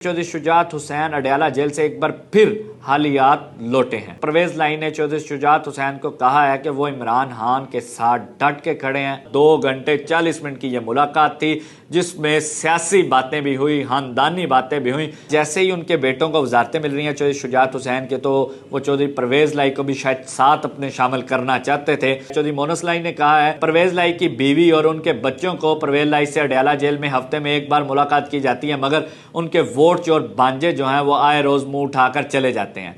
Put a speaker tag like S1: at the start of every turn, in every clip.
S1: Chaudhary Shujaat Hussain Adiala jail से एक बार फिर हालियात लौटे हैं। परवेज लाई ने चौधरी शुजात हुसैन को कहा है कि वो इमरान खान के साथ डट के खड़े हैं। 2 घंटे 40 मिनट की यह मुलाकात थी जिसमें सियासी बातें भी हुई, खानदानी बातें भी हुई। जैसे ही उनके बेटों को वजारतें मिल रही हैं चौधरी शुजात हुसैन के, तो वो चौधरी परवेज लाई को भी शायद साथ अपने शामिल करना चाहते थे। चौधरी मोनस लाई ने कहा है परवेज लाई की बीवी और उनके बच्चों को परवेज लाई से अडयाला जेल में हफ्ते में एक बार मुलाकात की जाती है, मगर उनके वोट और बांजे जो हैं वो आए रोज मुंह उठाकर चले जाते हैं।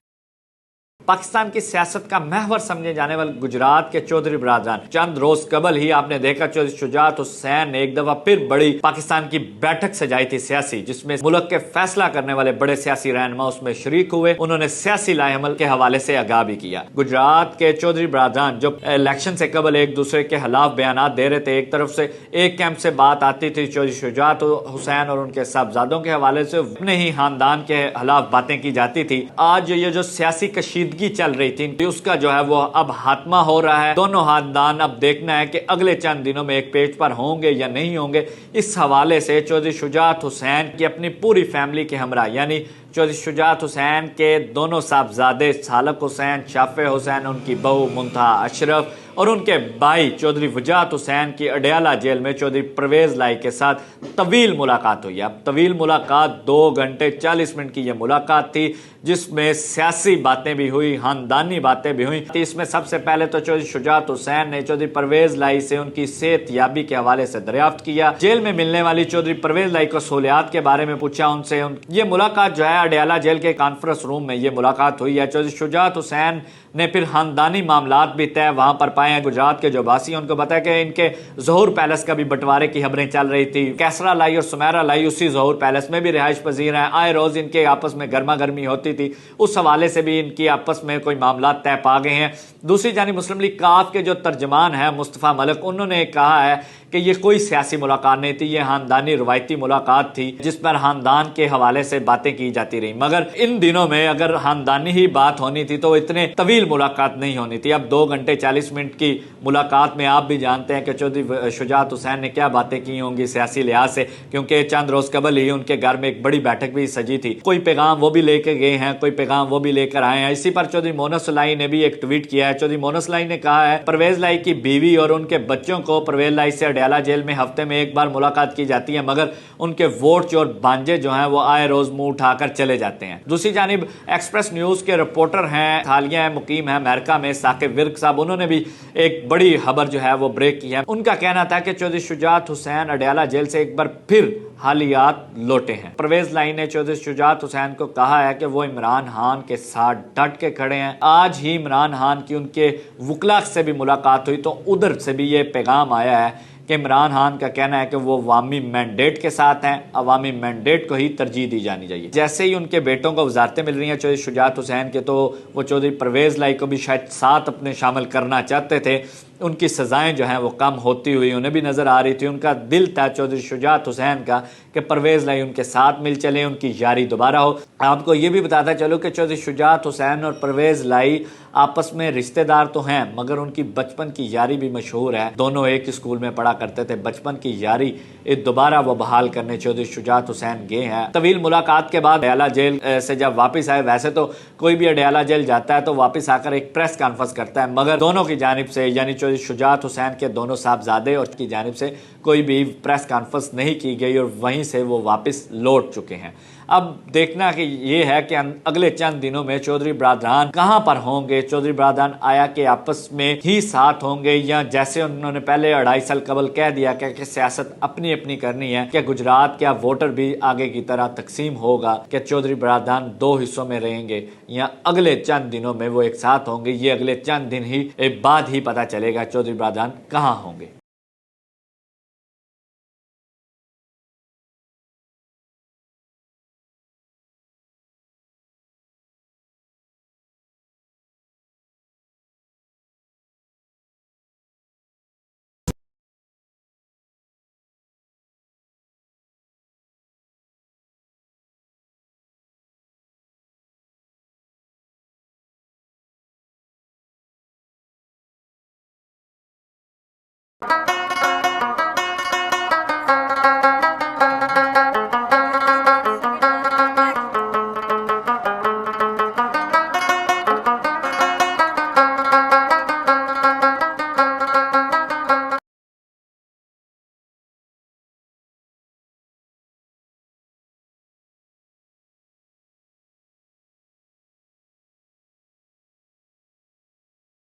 S1: पाकिस्तान की सियासत का महवर समझे जाने वाले गुजरात के चौधरी बरादरान चंद रोज कबल ही आपने देखा चौधरी शुजात हुसैन ने एक दफा फिर बड़ी पाकिस्तान की बैठक सजाई थी सियासी, जिसमें मुल्क के फैसला करने वाले बड़े सियासी रहनुमा उसमें शरीक हुए। उन्होंने सियासी लाएअमल के हवाले से आगाह भी किया। गुजरात के चौधरी बरादरान जो इलेक्शन से कबल एक दूसरे के खिलाफ बयान दे रहे थे, एक तरफ से एक कैंप से बात आती थी चौधरी शुजात हुसैन और उनके साहबजादों के हवाले से अपने ही खानदान के खिलाफ बातें की जाती थी। आज ये जो सियासी कशीदगी चल रही थी उसका जो है वो अब हात्मा हो रहा है। दोनों खानदान अब देखना है कि अगले चंद दिनों में एक पेज पर होंगे या नहीं होंगे। इस हवाले से चौधरी शुजात हुसैन की अपनी पूरी फैमिली के हमरा यानी चौधरी शुजात हुसैन के दोनों साहबजादे सालक हुसैन, शाफे हुसैन, उनकी बहू मुंतहा अशरफ और उनके भाई चौधरी वजाहत हुसैन की अडयाला जेल में चौधरी परवेज लाई के साथ तवील मुलाकात हुई। अब तवील मुलाकात 2 घंटे 40 मिनट की यह मुलाकात थी जिसमें सियासी बातें भी हुई, खानदानी बातें भी हुई। इसमें सबसे पहले तो चौधरी शुजात हुसैन ने चौधरी परवेज लाई से उनकी सेहत याबी के हवाले से दरियाफ्त किया। जेल में मिलने वाली चौधरी परवेज लाई को सहूलियात के बारे में पूछा उनसे। ये मुलाकात जो है अडयाला जेल के कॉन्फ्रेंस रूम में ये मुलाकात हुई है। चौधरी शुजात हुसैन ने फिर खानदानी मामलात भी तय वहां पर पाए हैं। गुजरात के जो वासी उनको बताया कि इनके ज़ोहर पैलेस का भी बंटवारे की खबरें चल रही थी। कैसरा लाई और सुमेरा लाई उसी ज़ोहर पैलेस में भी रिहाइश पजीर हैं। आए रोज इनके आपस में गर्मा गर्मी होती थी, उस हवाले से भी इनकी आपस में कोई मामला तय पा गए हैं। दूसरी जानिब मुस्लिम लीग काफ के जो तर्जमान है मुस्तफ़ा मलिक, उन्होंने कहा है कि ये कोई सियासी मुलाकात नहीं थी, ये खानदानी रवायती मुलाकात थी जिस पर खानदान के हवाले से बातें की जाती रही। मगर इन दिनों में अगर खानदानी ही बात होनी थी तो इतने तवील मुलाकात नहीं होनी थी। अब 2 घंटे 40 मिनट की मुलाकात में आप भी जानते हैं कि चौधरी शुजात हुसैन ने क्या बातें की होंगी सियासी लिहाज से, क्योंकि चंद रोज कबल ही उनके घर में एक बड़ी बैठक भी सजी थी। कोई पैगाम वो भी लेकर गए हैं, कोई पैगाम वो भी लेकर आए हैं। इसी पर चौधरी मोनस लाई ने भी एक ट्वीट किया है। चौधरी मोनस लाई ने कहा है परवेज लाई की बीवी और उनके बच्चों को परवेज लाई से अडयाला जेल में हफ्ते में एक बार मुलाकात की जाती है, मगर उनके वोट और बांजे जो हैं वो आए रोज मुंह उठाकर चले जाते हैं। दूसरी जानिब एक्सप्रेस न्यूज के रिपोर्टर हैं, हालिया मुकीम है अमेरिका में, साकिब विर्क साहब, उन्होंने भी एक बड़ी खबर जो है वो ब्रेक की है। उनका कहना था कि चौधरी शुजात हुसैन अडयाला जेल से एक बार फिर हालियात लौटे हैं। परवेज लाई ने चौधरी शुजात हुसैन को कहा है कि वो इमरान खान के साथ डट के खड़े हैं। आज ही इमरान खान की उनके वकला से भी मुलाकात हुई तो उधर से भी ये पैगाम आया है कि इमरान खान का कहना है कि वो अवामी मैंडेट के साथ हैं, अवामी मैंडेट को ही तरजीह दी जानी चाहिए। जैसे ही उनके बेटों को वजारतें मिल रही हैं चौधरी शुजात हुसैन के, तो वो चौधरी परवेज लाई को भी शायद साथ अपने शामिल करना चाहते थे। उनकी सजाएं जो हैं वो कम होती हुई उन्हें भी नजर आ रही थी। उनका दिल था चौधरी शुजात हुसैन का कि परवेज लाई उनके साथ मिल चले, उनकी यारी दोबारा हो। आपको ये भी बताता चलो कि चौधरी शुजात हुसैन और परवेज लाई आपस में रिश्तेदार तो हैं, मगर उनकी बचपन की यारी भी मशहूर है। दोनों एक स्कूल में पढ़ा करते थे। बचपन की यारी दोबारा वो बहाल करने चौधरी शुजात हुसैन गए हैं। तवील मुलाकात के बाद अडयाला जेल से जब वापस आए, वैसे तो कोई भी अडयाला जेल जाता है तो वापस आकर एक प्रेस कॉन्फ्रेंस करता है, मगर दोनों की जानिब से यानी चौधरी शुजात हुसैन के दोनों साहबजादे और की जानिब से कोई भी प्रेस कॉन्फ्रेंस नहीं की गई और वहीं से वो वापस लौट चुके हैं। अब देखना कि ये है कि अगले चंद दिनों में चौधरी बरादरान कहां पर होंगे। चौधरी बरादरान आया कि आपस में ही साथ होंगे, या जैसे उन्होंने पहले 2.5 साल कबल कह दिया कि सियासत अपनी अपनी करनी है, क्या गुजरात क्या वोटर भी आगे की तरह तकसीम होगा, क्या चौधरी बरादरान 2 हिस्सों में रहेंगे या अगले चंद दिनों में वो एक साथ होंगे। ये अगले चंद दिन ही बाद ही पता चलेगा चौधरी बरादरान कहाँ होंगे।